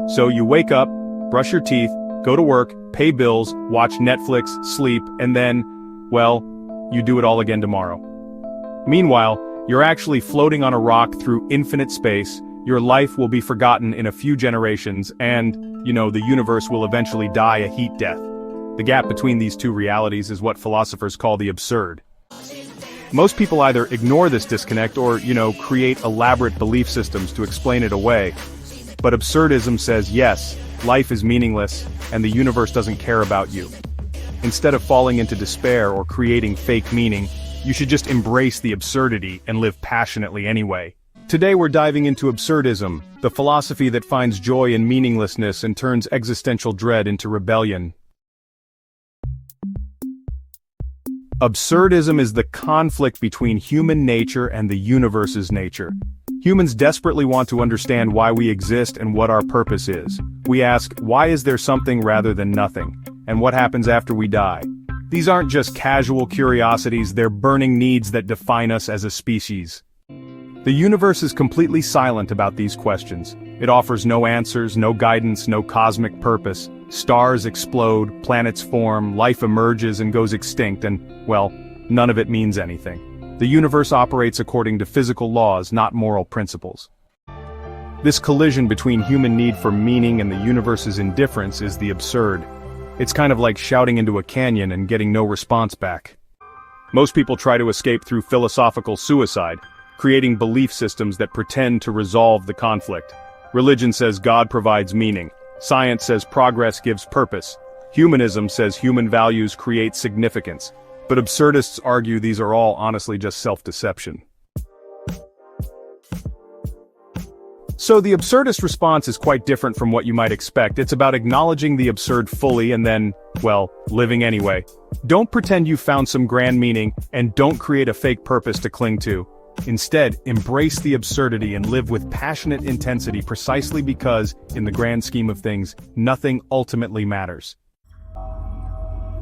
So you wake up, brush your teeth, go to work, pay bills, watch Netflix, sleep, and then, well, you do it all again tomorrow. Meanwhile, you're actually floating on a rock through infinite space, your life will be forgotten in a few generations, and, the universe will eventually die a heat death. The gap between these two realities is what philosophers call the absurd. Most people either ignore this disconnect or, create elaborate belief systems to explain it away. But absurdism says yes, life is meaningless, and the universe doesn't care about you. Instead of falling into despair or creating fake meaning, you should just embrace the absurdity and live passionately anyway. Today we're diving into absurdism, the philosophy that finds joy in meaninglessness and turns existential dread into rebellion. Absurdism is the conflict between human nature and the universe's nature. Humans desperately want to understand why we exist and what our purpose is. We ask, why is there something rather than nothing? And what happens after we die? These aren't just casual curiosities, they're burning needs that define us as a species. The universe is completely silent about these questions. It offers no answers, no guidance, no cosmic purpose. Stars explode, planets form, life emerges and goes extinct, and, well, none of it means anything. The universe operates according to physical laws, not moral principles. This collision between human need for meaning and the universe's indifference is the absurd. It's kind of like shouting into a canyon and getting no response back. Most people try to escape through philosophical suicide, creating belief systems that pretend to resolve the conflict. Religion says God provides meaning. Science says progress gives purpose. Humanism says human values create significance. But absurdists argue these are all honestly just self-deception. So the absurdist response is quite different from what you might expect. It's about acknowledging the absurd fully and then, well, living anyway. Don't pretend you found some grand meaning, and don't create a fake purpose to cling to. Instead, embrace the absurdity and live with passionate intensity precisely because, in the grand scheme of things, nothing ultimately matters.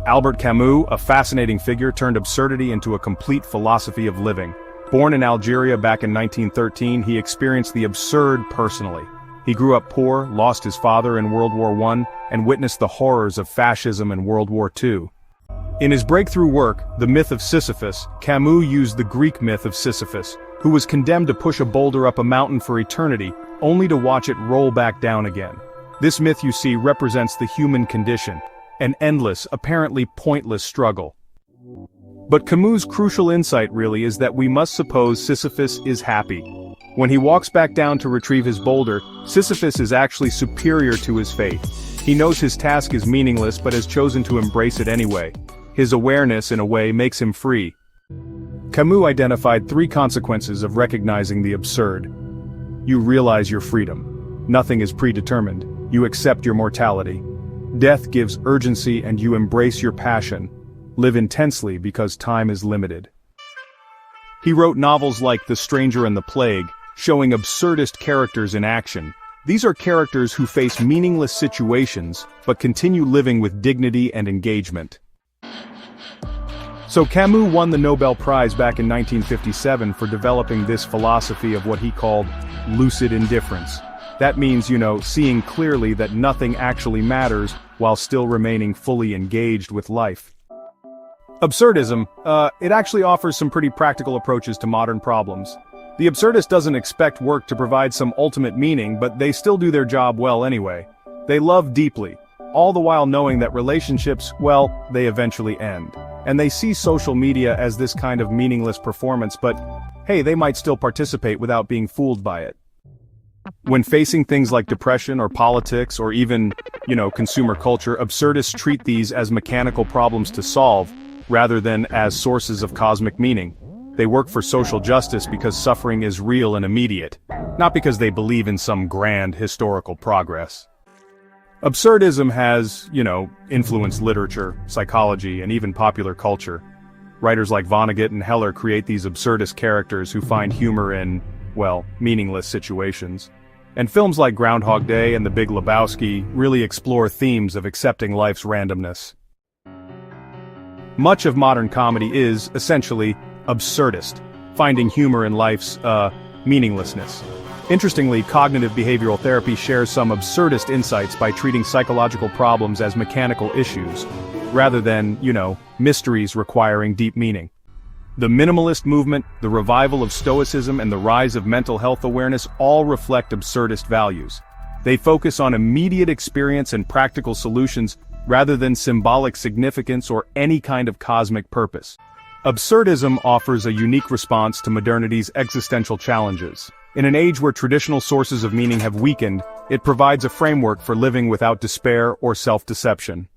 Albert Camus, a fascinating figure, turned absurdity into a complete philosophy of living. Born in Algeria back in 1913, he experienced the absurd personally. He grew up poor, lost his father in World War I, and witnessed the horrors of fascism and World War II. In his breakthrough work, The Myth of Sisyphus, Camus used the Greek myth of Sisyphus, who was condemned to push a boulder up a mountain for eternity, only to watch it roll back down again. This myth, you see, represents the human condition, an endless, apparently pointless struggle. But Camus' crucial insight really is that we must suppose Sisyphus is happy. When he walks back down to retrieve his boulder, Sisyphus is actually superior to his fate. He knows his task is meaningless but has chosen to embrace it anyway. His awareness, in a way, makes him free. Camus identified 3 consequences of recognizing the absurd. You realize your freedom. Nothing is predetermined. You accept your mortality. Death gives urgency and you embrace your passion. Live intensely because time is limited. He wrote novels like The Stranger and the Plague, showing absurdist characters in action. These are characters who face meaningless situations, but continue living with dignity and engagement. So Camus won the Nobel Prize back in 1957 for developing this philosophy of what he called lucid indifference. That means, seeing clearly that nothing actually matters while still remaining fully engaged with life. Absurdism, it actually offers some pretty practical approaches to modern problems. The absurdist doesn't expect work to provide some ultimate meaning, but they still do their job well anyway. They love deeply, all the while knowing that relationships, well, they eventually end. And they see social media as this kind of meaningless performance, but hey, they might still participate without being fooled by it. When facing things like depression or politics or even, consumer culture, absurdists treat these as mechanical problems to solve, rather than as sources of cosmic meaning. They work for social justice because suffering is real and immediate, not because they believe in some grand historical progress. Absurdism has, influenced literature, psychology, and even popular culture. Writers like Vonnegut and Heller create these absurdist characters who find humor in, well, meaningless situations. And films like Groundhog Day and The Big Lebowski really explore themes of accepting life's randomness. Much of modern comedy is, essentially, absurdist, finding humor in life's, meaninglessness. Interestingly, cognitive behavioral therapy shares some absurdist insights by treating psychological problems as mechanical issues, rather than, mysteries requiring deep meaning. The minimalist movement, the revival of Stoicism, and the rise of mental health awareness all reflect absurdist values. They focus on immediate experience and practical solutions, rather than symbolic significance or any kind of cosmic purpose. Absurdism offers a unique response to modernity's existential challenges. In an age where traditional sources of meaning have weakened, it provides a framework for living without despair or self-deception.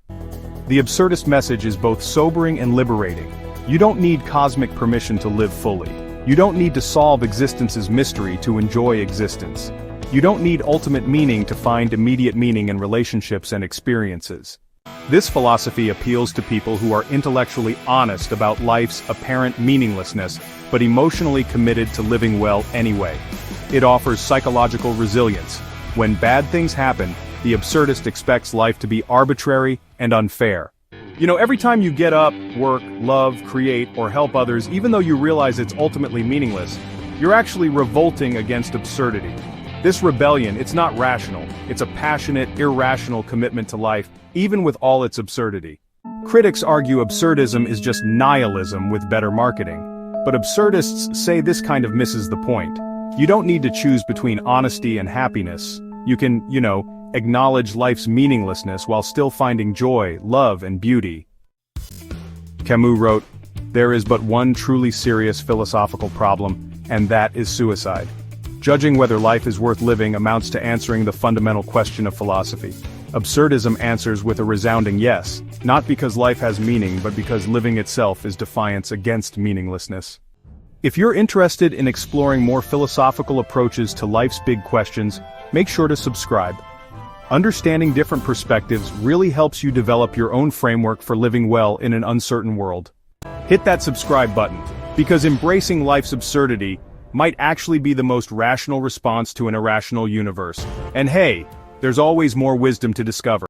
The absurdist message is both sobering and liberating. You don't need cosmic permission to live fully. You don't need to solve existence's mystery to enjoy existence. You don't need ultimate meaning to find immediate meaning in relationships and experiences. This philosophy appeals to people who are intellectually honest about life's apparent meaninglessness, but emotionally committed to living well anyway. It offers psychological resilience. When bad things happen, the absurdist expects life to be arbitrary and unfair. Every time you get up, work, love, create, or help others, even though you realize it's ultimately meaningless, you're actually revolting against absurdity. This rebellion, it's not rational, it's a passionate, irrational commitment to life, even with all its absurdity. Critics argue absurdism is just nihilism with better marketing. But absurdists say this kind of misses the point. You don't need to choose between honesty and happiness. You can, acknowledge life's meaninglessness while still finding joy, love, and beauty. Camus wrote, "There is but one truly serious philosophical problem, and that is suicide. Judging whether life is worth living amounts to answering the fundamental question of philosophy. Absurdism answers with a resounding yes, not because life has meaning but because living itself is defiance against meaninglessness." If you're interested in exploring more philosophical approaches to life's big questions, make sure to subscribe. Understanding different perspectives really helps you develop your own framework for living well in an uncertain world. Hit that subscribe button, because embracing life's absurdity might actually be the most rational response to an irrational universe. And hey, there's always more wisdom to discover.